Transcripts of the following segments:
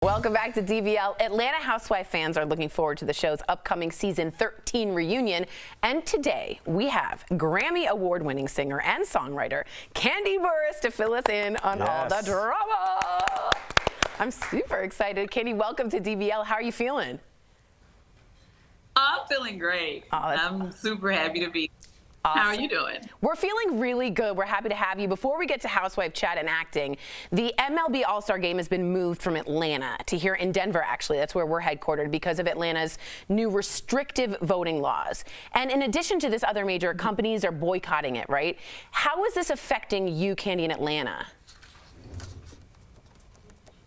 Welcome back to DBL. Atlanta Housewife fans are looking forward to the show's upcoming season 13 reunion. And today we have Grammy Award-winning singer and songwriter Kandi Burruss to fill us in on all the drama. I'm super excited. Kandi, welcome to DBL. How are you feeling? I'm feeling great. I'm super happy to be here. Awesome. How are you doing? We're feeling really good. We're happy to have you. Before we get to Housewife chat and acting, the MLB All-Star Game has been moved from Atlanta to here in Denver, actually. That's where we're headquartered because of Atlanta's new restrictive voting laws. And in addition to this, other major companies are boycotting it, right? How is this affecting you, Kandi, in Atlanta?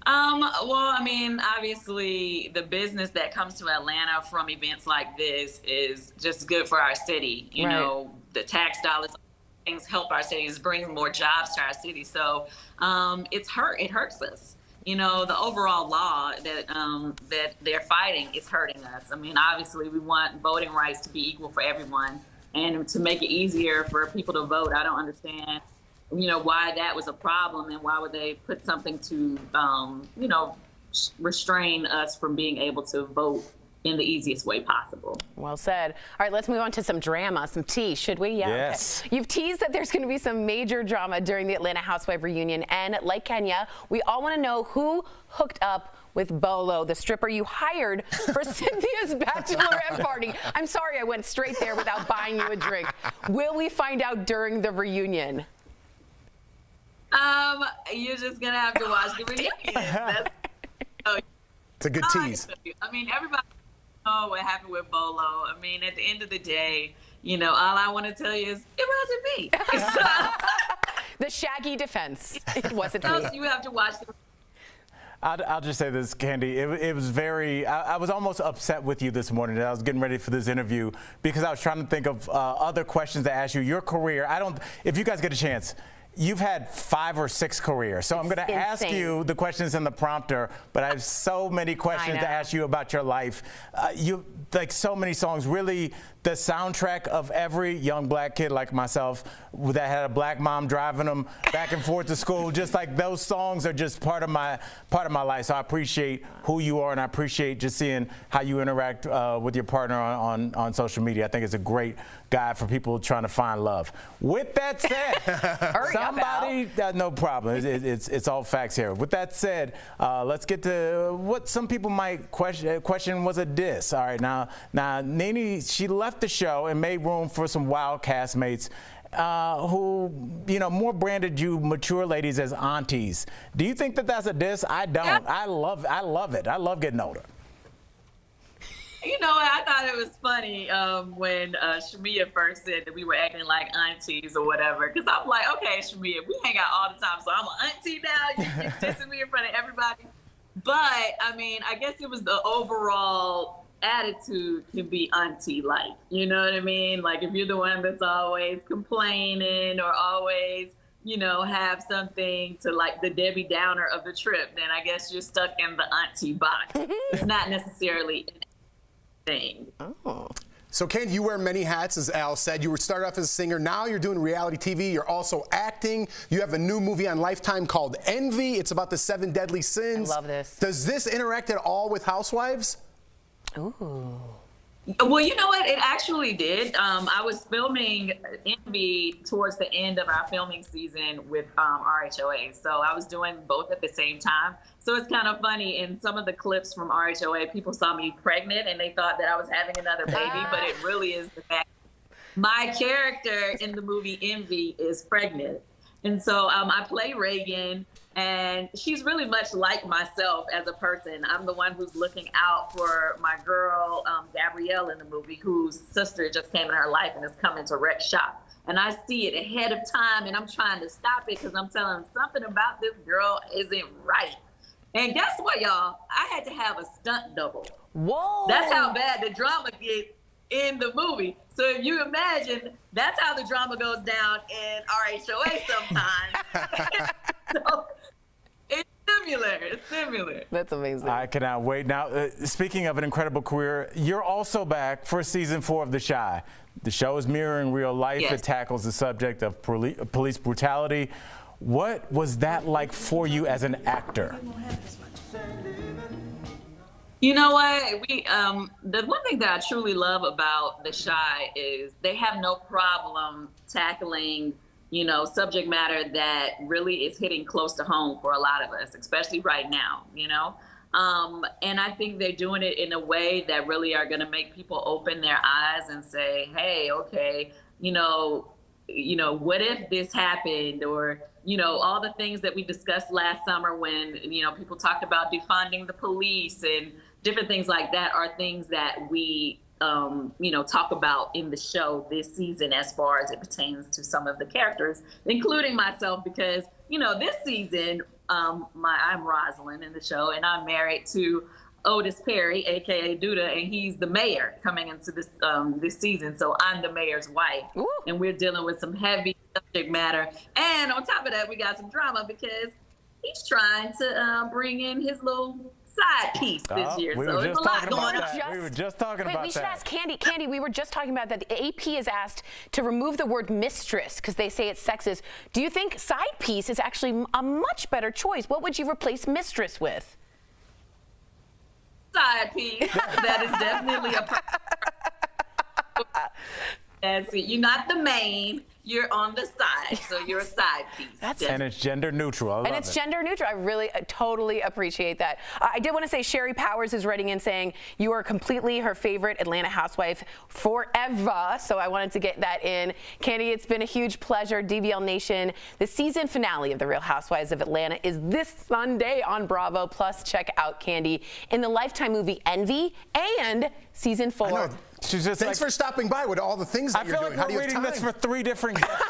Well, I mean, obviously, the business that comes to Atlanta from events like this is just good for our city. You know, the tax dollars, things help our cities, bring more jobs to our city. So it hurts us. You know, the overall law that they're fighting is hurting us. I mean, obviously, we want voting rights to be equal for everyone and to make it easier for people to vote. I don't understand, you know, why that was a problem and why would they put something to, you know, restrain us from being able to vote in the easiest way possible. Well said. All right, let's move on to some drama, some tea, should we? Yeah. Yes. Okay. You've teased that there's going to be some major drama during the Atlanta Housewife reunion, and like Kenya, we all want to know who hooked up with Bolo the Stripper you hired for Cynthia's bachelorette party. I'm sorry I went straight there without buying you a drink. Will we find out during the reunion? You're just gonna have to watch the reunion. It's a good tease. I mean, everybody knows what happened with Bolo. I mean, at the end of the day, you know, all I want to tell you is it wasn't me. The shaggy defense. It wasn't me. You have to watch the. I'll just say this, Kandi. It was very. I was almost upset with you this morning. I was getting ready for this interview because I was trying to think of other questions to ask you. Your career. If you guys get a chance. You've had 5 or 6 careers, so I'm going to ask you the questions in the prompter, but I have so many questions to ask you about your life. You like so many songs, really the soundtrack of every young black kid like myself that had a black mom driving them back and forth to school. Just like those songs are just part of my life. So I appreciate who you are, and I appreciate just seeing how you interact with your partner on social media. I think it's a great guide for people trying to find love. With that said, no problem. It's all facts here. With that said, let's get to what some people might question was a diss. All right, now Nene, she left the show and made room for some wild castmates who, you know, more branded you mature ladies as aunties. Do you think that that's a diss? I don't. Yeah. I love it. I love getting older. You know, I thought it was funny when Shamia first said that we were acting like aunties or whatever. Because I'm like, okay, Shamia, we hang out all the time, so I'm an auntie now. You're dissing me in front of everybody. But, I mean, I guess it was the overall attitude to be auntie-like. You know what I mean? Like, if you're the one that's always complaining or always, you know, have something to, like, the Debbie Downer of the trip, then I guess you're stuck in the auntie box. It's not necessarily thing. Oh. So, Kandi, you wear many hats, as Al said. You started off as a singer. Now you're doing reality TV. You're also acting. You have a new movie on Lifetime called Envy. It's about the 7 deadly sins. I love this. Does this interact at all with Housewives? Ooh. Well, you know what? It actually did. I was filming Envy towards the end of our filming season with RHOA. So I was doing both at the same time. So it's kind of funny. In some of the clips from RHOA, people saw me pregnant and they thought that I was having another baby, but it really is the fact my character in the movie Envy is pregnant. And so I play Reagan, and she's really much like myself as a person. I'm the one who's looking out for my girl, Gabrielle, in the movie, whose sister just came in her life and is coming to wreck shop. And I see it ahead of time, and I'm trying to stop it because I'm telling them something about this girl isn't right. And guess what, y'all? I had to have a stunt double. Whoa! That's how bad the drama gets in the movie. So if you imagine, that's how the drama goes down in RHOA sometimes. So it's similar. It's similar. That's amazing. I cannot wait. Now, speaking of an incredible career, you're also back for season 4 of The Chi. The show is mirroring real life. Yes. It tackles the subject of police brutality. What was that like for you as an actor? You know what? The one thing that I truly love about The Chi is they have no problem tackling, subject matter that really is hitting close to home for a lot of us, especially right now, And I think they're doing it in a way that really are going to make people open their eyes and say, hey, okay, what if this happened? Or, all the things that we discussed last summer when, people talked about defunding the police and different things like that are things that we, talk about in the show this season as far as it pertains to some of the characters, including myself, because, this season, I'm Rosalind in the show, and I'm married to Otis Perry, aka Duda, and he's the mayor coming into this this season. So I'm the mayor's wife, Ooh. and we're dealing with some heavy subject matter. And on top of that, we got some drama because he's trying to bring in his little side piece this year. We So were there's a just lot talking going about on. that. We were just talking about that. We should ask Kandi. Kandi, we were just talking about that. The AP is asked to remove the word mistress because they say it's sexist. Do you think side piece is actually a much better choice? What would you replace mistress with? Side piece. That is definitely a. That's it. You're not the main. You're on the side, so you're a side piece. And it's gender neutral. I love And it's it. gender neutral. I really totally appreciate that. I did want to say Sherry Powers is writing in saying you are completely her favorite Atlanta housewife forever. So I wanted to get that in. Kandi, it's been a huge pleasure. DBL Nation, the season finale of The Real Housewives of Atlanta is this Sunday on Bravo. Plus, check out Kandi in the Lifetime movie Envy and season 4. I know. She's just Thanks for stopping by with all the things that I you're feel doing. like How do you we're have reading time? this for 3 different guests.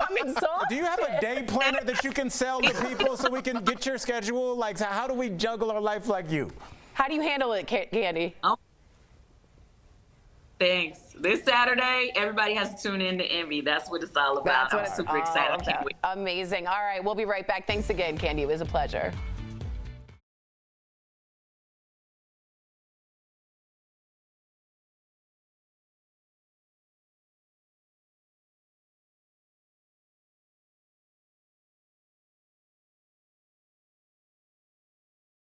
I'm exhausted. Do you have a day planner that you can sell to people so we can get your schedule? Like, so how do we juggle our life like you? How do you handle it, Kandi? Oh, thanks. This Saturday, everybody has to tune in to Envy. That's what it's all about. That's what I'm it's super all excited. I about. can't wait. Amazing. All right, we'll be right back. Thanks again, Kandi. It was a pleasure.